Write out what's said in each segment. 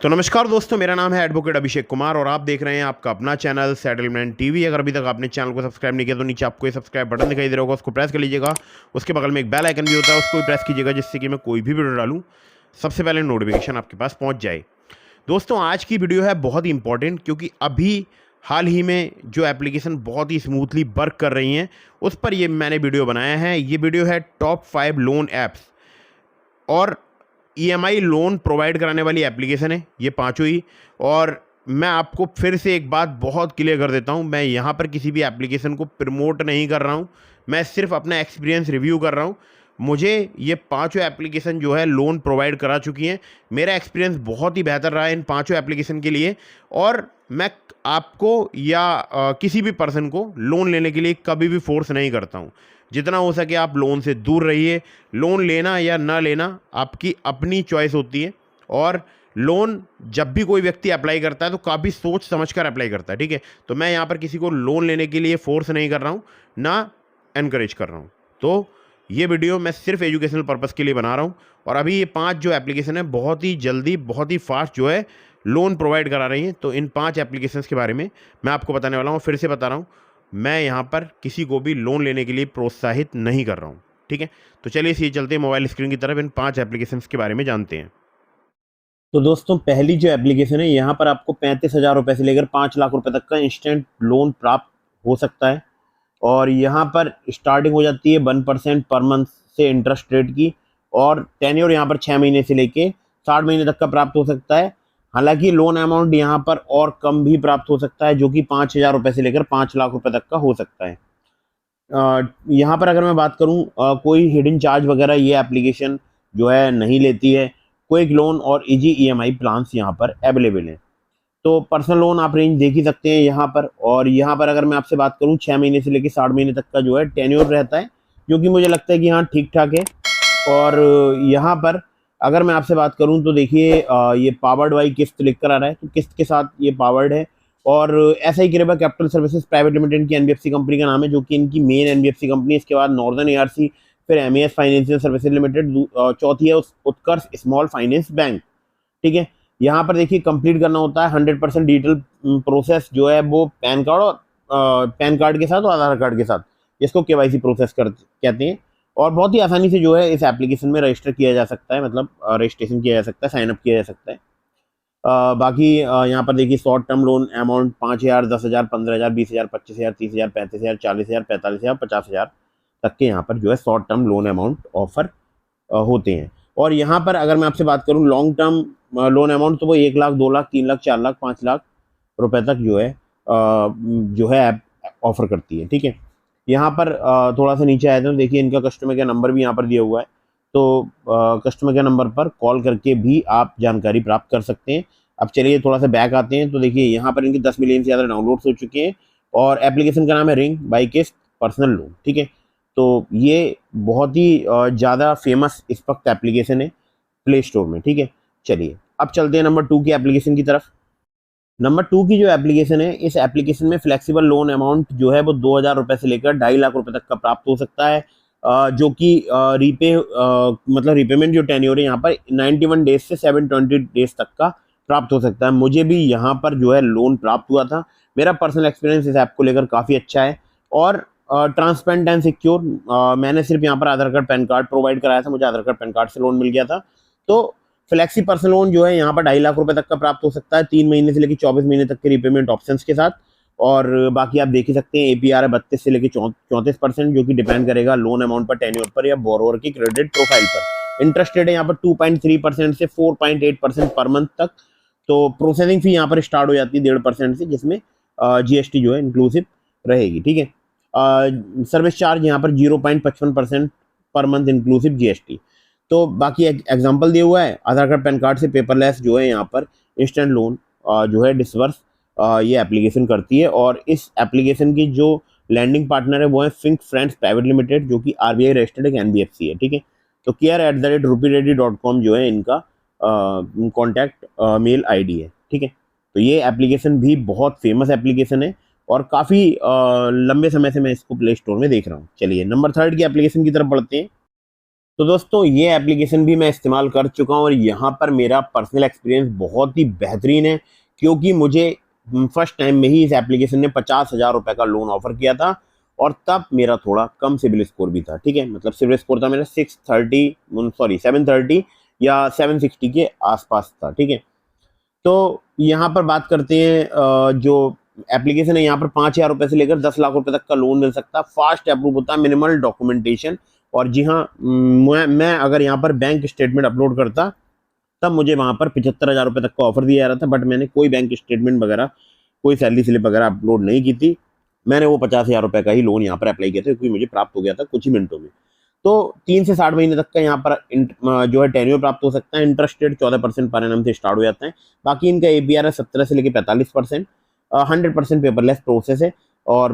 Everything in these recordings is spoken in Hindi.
तो नमस्कार दोस्तों, मेरा नाम है एडवोकेट अभिषेक कुमार और आप देख रहे हैं आपका अपना चैनल सेटलमेंट टीवी। अगर अभी तक आपने चैनल को सब्सक्राइब नहीं किया तो नीचे आपको ये सब्सक्राइब बटन दिखाई दे रहा होगा, उसको प्रेस कर लीजिएगा। उसके बगल में एक बेल आइकन भी होता है, उसको भी प्रेस कीजिएगा, जिससे कि मैं कोई भी वीडियो डालूँ सबसे पहले नोटिफिकेशन आपके पास पहुँच जाए। दोस्तों, आज की वीडियो है बहुत ही इंपॉर्टेंट, क्योंकि अभी हाल ही में जो एप्लीकेशन बहुत ही स्मूथली वर्क कर रही हैं उस पर ये मैंने वीडियो बनाया है। ये वीडियो है टॉप 5 लोन ऐप्स और ईएमआई लोन प्रोवाइड कराने वाली एप्लीकेशन है ये पांचों ही। और मैं आपको फिर से एक बात बहुत क्लियर कर देता हूँ, मैं यहाँ पर किसी भी एप्लीकेशन को प्रमोट नहीं कर रहा हूँ, मैं सिर्फ अपना एक्सपीरियंस रिव्यू कर रहा हूँ। मुझे ये पांचों एप्लीकेशन जो है लोन प्रोवाइड करा चुकी हैं, मेरा एक्सपीरियंस बहुत ही बेहतर रहा है इन पांचों एप्लीकेशन के लिए। और मैं आपको या किसी भी पर्सन को लोन लेने के लिए कभी भी फोर्स नहीं करता हूँ। जितना हो सके आप लोन से दूर रहिए। लोन लेना या ना लेना आपकी अपनी चॉइस होती है, और लोन जब भी कोई व्यक्ति अप्लाई करता है तो काफ़ी सोच समझकर अप्लाई करता है, ठीक है। तो मैं यहाँ पर किसी को लोन लेने के लिए फोर्स नहीं कर रहा हूँ, ना एनकरेज कर रहा हूँ। तो ये वीडियो मैं सिर्फ एजुकेशनल पर्पज़ के लिए बना रहा हूँ। और अभी ये 5 जो एप्लीकेशन है बहुत ही जल्दी बहुत ही फास्ट जो है लोन प्रोवाइड करा रही हैं। तो इन 5 एप्लीकेशंस के बारे में मैं आपको बताने वाला हूँ। फिर से बता रहा हूँ, मैं यहाँ पर किसी को भी लोन लेने के लिए प्रोत्साहित नहीं कर रहा हूँ, ठीक है। तो चलिए इसी चलते मोबाइल स्क्रीन की तरफ इन 5 एप्लीकेशंस के बारे में जानते हैं। तो दोस्तों, पहली जो एप्लीकेशन है यहाँ पर आपको 35,000 रुपये से लेकर 5 लाख रुपए तक का इंस्टेंट लोन प्राप्त हो सकता है। और यहाँ पर स्टार्टिंग हो जाती है 1% पर मंथ से इंटरेस्ट रेट की, और टेन्योर यहाँ पर 6 महीने से लेके 60 महीने तक का प्राप्त हो सकता है। हालांकि लोन अमाउंट यहाँ पर और कम भी प्राप्त हो सकता है, जो कि 5,000 रुपये से लेकर 5 लाख रुपए तक का हो सकता है। यहाँ पर अगर मैं बात करूँ, कोई हिडन चार्ज वगैरह ये एप्लीकेशन जो है नहीं लेती है। क्विक लोन और इजी ईएमआई प्लान्स यहाँ पर अवेलेबल हैं। तो पर्सनल लोन आप रेंज देख ही सकते हैं यहाँ पर। और यहाँ पर अगर मैं आपसे बात करूँ, 6 महीने से लेकर 60 महीने तक का जो है टेन्योर रहता है, जो कि मुझे लगता है कि हाँ ठीक ठाक है। और यहाँ पर अगर मैं आपसे बात करूँ तो देखिए, ये पावर्ड बाई किस्त लिख कर आ रहा है, तो किस्त के साथ ये पावर्ड है। और SI Creva capital services private limited की एनबीएफसी कंपनी का नाम है, जो कि इनकी मेन एनबीएफसी कंपनी है। इसके बाद नॉर्दर्न एआरसी, फिर एमएएस फाइनेंशियल सर्विसेज लिमिटेड, चौथी है उत्कर्ष स्मॉल फाइनेंस बैंक, ठीक है। यहाँ पर देखिए कंप्लीट करना होता है 100% डिजिटल प्रोसेस जो है वो पैन कार्ड और पैन कार्ड के साथ और आधार कार्ड के साथ, जिसको केवाईसी प्रोसेस कहते हैं। और बहुत ही आसानी से जो है इस एप्लीकेशन में रजिस्टर किया जा सकता है, मतलब रजिस्ट्रेशन किया जा सकता है, साइनअप किया जा सकता है। बाकी यहाँ पर देखिए शॉर्ट टर्म लोन अमाउंट 5,000, 10,000, 15,000, 20,000, 25,000, 30,000, 35,000, 40,000, 45,000, 50,000 तक के यहाँ पर जो है short term loan amount offer होते हैं। और यहाँ पर अगर मैं आपसे बात करूँ लॉन्ग टर्म लोन अमाउंट, तो वो 1 लाख, 2 लाख, 3 लाख, 4 लाख, 5 लाख रुपए तक जो है ऐप ऑफर करती है, ठीक है। यहाँ पर थोड़ा सा नीचे आए तो देखिए इनका कस्टमर केयर नंबर भी यहाँ पर दिया हुआ है। तो कस्टमर केयर नंबर पर कॉल करके भी आप जानकारी प्राप्त कर सकते हैं। अब चलिए थोड़ा सा बैक आते हैं, तो देखिए यहाँ पर इनके 10 मिलियन से ज़्यादा डाउनलोड्स हो चुके हैं। और एप्लीकेशन का नाम है रिंग बाई किस्त पर्सनल लोन, ठीक है। तो ये बहुत ही ज़्यादा फेमस इस वक्त एप्लीकेशन है प्ले स्टोर में, ठीक है। चलिए अब चलते हैं नंबर 2 की एप्लीकेशन की तरफ। नंबर 2 की जो एप्लीकेशन है, इस एप्लीकेशन में फ्लेक्सिबल लोन अमाउंट जो है वो 2,000 रुपये से लेकर 2.5 लाख रुपए तक का प्राप्त हो सकता है। जो कि मतलब रिपेमेंट जो टेन्योर है यहाँ पर 91 डेज से 720 डेज तक का प्राप्त हो सकता है। मुझे भी यहाँ पर जो है लोन प्राप्त हुआ था। मेरा पर्सनल एक्सपीरियंस इस ऐप को लेकर काफ़ी अच्छा है। और ट्रांसपेरेंट एंड सिक्योर, मैंने सिर्फ यहाँ पर आधार कार्ड पैन कार्ड प्रोवाइड कराया था, मुझे आधार कार्ड पैन कार्ड से लोन मिल गया था। तो फ्लेक्सी पर्सनल लोन जो है यहाँ पर 2.5 लाख रुपए तक का प्राप्त हो सकता है, 3 महीने से लेकर 24 महीने तक के रिपेमेंट ऑप्शंस के साथ। और बाकी आप देख ही सकते हैं एपीआर है 32 से लेकर 34%, जो कि डिपेंड करेगा लोन अमाउंट पर, टेन्योर पर या बोरोवर की क्रेडिट प्रोफाइल पर। इंटरेस्ट रेट है यहाँ पर 2.3% से 4.8% पर मंथ तक। तो प्रोसेसिंग फी यहाँ पर स्टार्ट हो जाती है 1.5% से, जिसमें जीएसटी जो है इंक्लूसिव रहेगी, ठीक है। सर्विस चार्ज यहाँ पर 0.55% पर मंथ इंक्लूसिव जीएसटी। तो बाकी एग्जांपल दिया हुआ है, आधार कार्ड पैन कार्ड से पेपरलेस जो है यहाँ पर इंस्टेंट लोन जो है डिसवर्स ये एप्लीकेशन करती है। और इस एप्लीकेशन की जो लैंडिंग पार्टनर है वो है फिंक फ्रेंड्स प्राइवेट लिमिटेड, जो कि आरबीआई रजिस्टर्ड एक एनबीएफसी है, ठीक है। तो care@rupeeready.com जो है इनका कॉन्टैक्ट मेल आईडी है, ठीक है। तो ये एप्लीकेशन भी बहुत फेमस एप्लीकेशन है और काफ़ी लंबे समय से मैं इसको प्ले स्टोर में देख रहा हूँ। चलिए नंबर 3 की एप्लीकेशन की तरफ बढ़ते हैं। तो दोस्तों ये एप्लीकेशन भी मैं इस्तेमाल कर चुका हूँ और यहाँ पर मेरा पर्सनल एक्सपीरियंस बहुत ही बेहतरीन है, क्योंकि मुझे फर्स्ट टाइम में ही इस एप्लीकेशन ने 50,000 रुपये का लोन ऑफर किया था और तब मेरा थोड़ा कम सिबिल स्कोर भी था। ठीक है, मतलब सिबिल स्कोर था मेरा 730 या 760 के आसपास था। ठीक है, तो यहाँ पर बात करते हैं जो एप्लीकेशन है, यहाँ पर 5,000 रुपये से लेकर 10 लाख रुपए तक का लोन मिल सकता है। फास्ट अप्रूव होता है, मिनिमल डॉक्यूमेंटेशन। और जी हाँ, मैं अगर यहाँ पर बैंक स्टेटमेंट अपलोड करता तब मुझे वहाँ पर 75,000 रुपये तक का ऑफर दिया जा रहा था, बट मैंने कोई बैंक स्टेटमेंट वगैरह, कोई सैलरी स्लिप वगैरह अपलोड नहीं की थी। मैंने वो 50,000 रुपये का ही लोन यहाँ पर अप्लाई किया था, क्योंकि मुझे प्राप्त हो गया था कुछ ही मिनटों में। तो 3 से 60 महीने तक का यहाँ पर जो है टेन्योर प्राप्त हो सकता है। इंटरेस्ट रेट 14% पर एनम से स्टार्ट हो जाता है। बाकी इनका APR है 17 से लेकर 45%। 100% पेपरलेस प्रोसेस है। और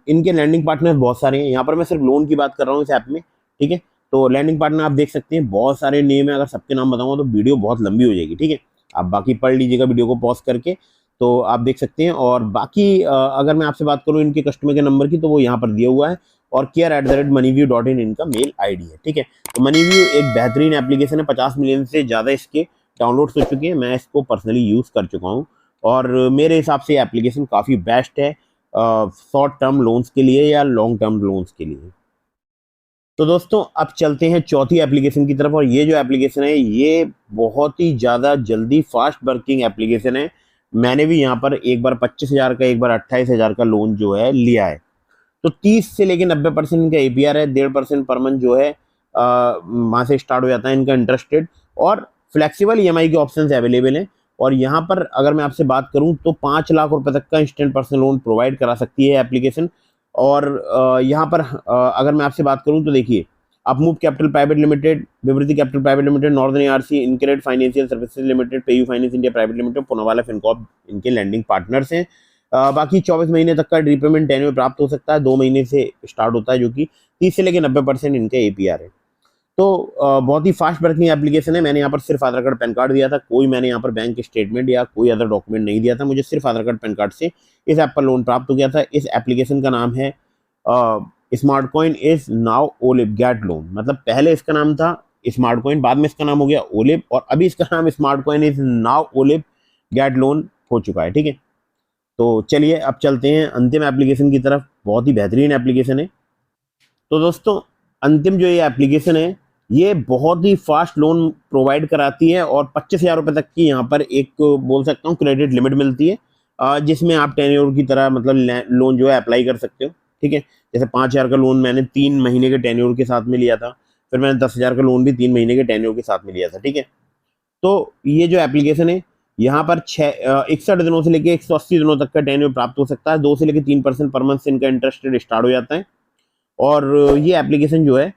इनके लैंडिंग पार्टनर बहुत सारे हैं। यहाँ पर मैं सिर्फ लोन की बात कर रहा हूँ इस ऐप में। ठीक है, तो लैंडिंग पार्टनर आप देख सकते हैं, बहुत सारे नेम है। अगर सबके नाम बताऊंगा तो वीडियो बहुत लंबी हो जाएगी। ठीक है, आप बाकी पढ़ लीजिएगा वीडियो को पॉज करके, तो आप देख सकते हैं। और बाकी अगर मैं आपसे बात करूँ इनके कस्टमर के नंबर की, तो वो यहाँ पर दिया हुआ है। और care@moneyview.in इनका मेल ID है। ठीक है, तो मनीव्यू एक बेहतरीन एप्लीकेशन है। 50 मिलियन से ज़्यादा इसके डाउनलोड्स हो चुके हैं। मैं इसको पर्सनली यूज़ कर चुका हूँ और मेरे हिसाब से एप्लीकेशन काफ़ी बेस्ट है शॉर्ट टर्म लोन्स के लिए या लॉन्ग टर्म लोन्स के लिए। तो दोस्तों अब चलते हैं चौथी एप्लीकेशन की तरफ। और ये जो एप्लीकेशन है ये बहुत ही ज़्यादा जल्दी फास्ट वर्किंग एप्लीकेशन है। मैंने भी यहाँ पर एक बार 25,000 का, एक बार 28,000 का लोन जो है लिया है। तो 30 से लेकर 90% इनका APR है। 1.5% पर मंथ जो है वहाँ से स्टार्ट हो जाता है इनका इंटरेस्ट रेट। और फ्लेक्सिबल EMI के ऑप्शंस अवेलेबल हैं। और यहाँ पर अगर मैं आपसे बात करूँ तो 5 लाख रुपए तक का इंस्टेंट पर्सनल लोन प्रोवाइड करा सकती है एप्लीकेशन। और यहाँ पर अगर मैं आपसे बात करूँ तो देखिए, Upmove capital private limited, Vivriti capital private limited, northern ARC, InCred financial services limited, PayU finance India private limited, Poonawalla Fincorp इनके लैंडिंग पार्टनर्स हैं। बाकी 24 महीने तक का रीपेमेंट टेन्योर प्राप्त हो सकता है। 2 महीने से स्टार्ट होता है, जो कि 30 से लेकर 90% इनका APR है। तो बहुत ही फास्ट वर्किंग एप्लीकेशन है। मैंने यहाँ पर सिर्फ आधार कार्ड पैन कार्ड दिया था, कोई मैंने यहाँ पर बैंक स्टेटमेंट या कोई अदर डॉक्यूमेंट नहीं दिया था। मुझे सिर्फ आधार कार्ड पैन कार्ड से इस ऐप पर लोन प्राप्त हो गया था। इस एप्लीकेशन का नाम है smart coin is now olive gate loan. मतलब पहले इसका नाम था स्मार्ट कॉइन, बाद में इसका नाम हो गया ओलिव, और अभी इसका नाम smart coin is now olive gate loan हो चुका है। ठीक है, तो चलिए अब चलते हैं अंतिम एप्लीकेशन की तरफ। बहुत ही बेहतरीन एप्लीकेशन है। तो दोस्तों अंतिम जो ये एप्लीकेशन है ये बहुत ही फास्ट लोन प्रोवाइड कराती है और 25,000 रुपये तक की यहाँ पर एक बोल सकता हूँ क्रेडिट लिमिट मिलती है, जिसमें आप टेन्योर की तरह मतलब लोन जो है अप्लाई कर सकते हो। ठीक है, जैसे 5,000 का लोन मैंने 3 महीने के टेन्योर के साथ में लिया था, फिर मैंने 10,000 का लोन भी 3 महीने के टेन्योर के साथ में लिया था। ठीक है, तो ये जो एप्लीकेशन है यहाँ पर 61 दिनों से लेकर 180 दिनों तक का टेन्योर प्राप्त हो सकता है। 2 से लेकर 3% पर मंथ से इनका इंटरेस्ट रेट स्टार्ट हो जाता है। और ये एप्लीकेशन जो है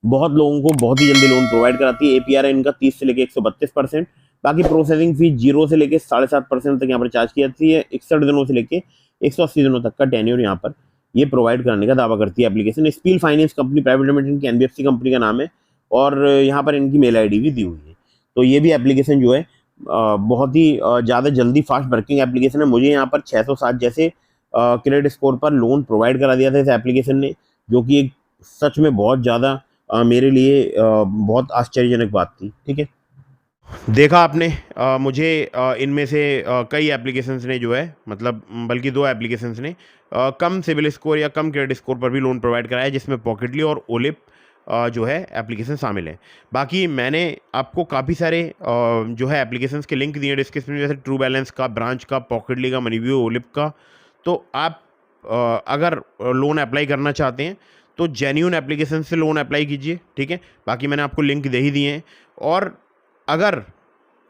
बहुत लोगों को बहुत ही जल्दी लोन प्रोवाइड कराती है। APR है इनका 30 से लेकर 132%। बाकी प्रोसेसिंग फीस 0 से लेकर 7.5% तक यहाँ पर चार्ज की जाती है। 61 दिनों से लेकर 180 दिनों तक का टेन्योर यहाँ पर ये प्रोवाइड करने का दावा करती है application. Spill finance company private limited इनकी NBFC कंपनी का नाम है और यहाँ पर इनकी मेल ID भी दी हुई है। तो ये भी एप्लीकेशन जो है बहुत ही ज़्यादा जल्दी फास्ट वर्किंग एप्लीकेशन है। मुझे यहाँ पर 607 जैसे क्रेडिट स्कोर पर लोन प्रोवाइड करा दिया था इस एप्लीकेशन ने, जो कि एक सच में बहुत ज़्यादा मेरे लिए बहुत आश्चर्यजनक बात थी। ठीक है, देखा आपने मुझे इनमें से कई एप्लीकेशंस ने जो है मतलब बल्कि 2 एप्लीकेशंस ने कम सिबिल स्कोर या कम क्रेडिट स्कोर पर भी लोन प्रोवाइड कराया, जिसमें पॉकेटली और ओलिप जो है एप्लीकेशन शामिल है। बाकी मैंने आपको काफ़ी सारे जो है एप्लीकेशंस के लिंक दिए डिस्क्रिप्शन में, जैसे ट्रू बैलेंस का, ब्रांच का, पॉकेटली का, मनीव्यू, ओलिप का। तो आप अगर लोन अप्लाई करना चाहते हैं तो जेन्यून एप्लीकेशन से लोन अप्लाई कीजिए। ठीक है, बाकी मैंने आपको लिंक दे ही दिए हैं। और अगर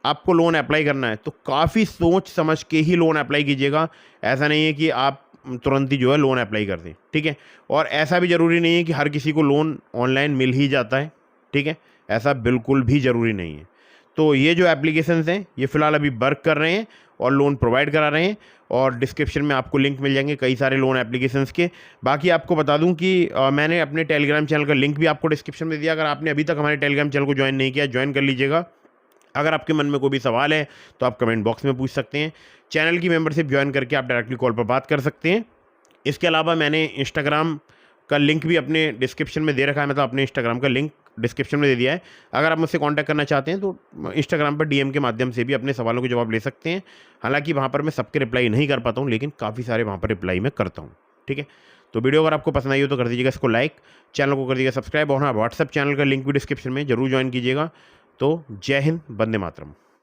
आपको लोन अप्लाई करना है तो काफ़ी सोच समझ के ही लोन अप्लाई कीजिएगा। ऐसा नहीं है कि आप तुरंत ही जो है लोन अप्लाई कर दें। ठीक है, और ऐसा भी ज़रूरी नहीं है कि हर किसी को लोन ऑनलाइन मिल ही जाता है। ठीक है, ऐसा बिल्कुल भी ज़रूरी नहीं है। तो ये जो एप्लीकेशंस हैं ये फ़िलहाल अभी वर्क कर रहे हैं और लोन प्रोवाइड करा रहे हैं, और डिस्क्रिप्शन में आपको लिंक मिल जाएंगे कई सारे लोन एप्लीकेशंस के। बाकी आपको बता दूं कि मैंने अपने टेलीग्राम चैनल का लिंक भी आपको डिस्क्रिप्शन में दिया। अगर आपने अभी तक हमारे टेलीग्राम चैनल को ज्वाइन नहीं किया, ज्वाइन कर लीजिएगा। अगर आपके मन में कोई भी सवाल है तो आप कमेंट बॉक्स में पूछ सकते हैं। चैनल की मेंबरशिप ज्वाइन करके आप डायरेक्टली कॉल पर बात कर सकते हैं। इसके अलावा मैंने इंस्टाग्राम का लिंक भी अपने डिस्क्रिप्शन में दे रखा है, मतलब अपने इंस्टाग्राम का लिंक डिस्क्रिप्शन में दे दिया है। अगर आप मुझसे कांटेक्ट करना चाहते हैं तो इंस्टाग्राम पर डीएम के माध्यम से भी अपने सवालों के जवाब ले सकते हैं। हालांकि वहाँ पर मैं सबके रिप्लाई नहीं कर पाता हूँ, लेकिन काफ़ी सारे वहाँ पर रिप्लाई मैं करता हूँ। ठीक है, तो वीडियो अगर आपको पसंद आई हो तो कर दीजिएगा इसको लाइक, चैनल को कर दीजिएगा सब्सक्राइब, और हाँ, व्हाट्सएप चैनल का लिंक भी डिस्क्रिप्शन में जरूर ज्वाइन कीजिएगा। तो जय हिंद, वंदे मातरम।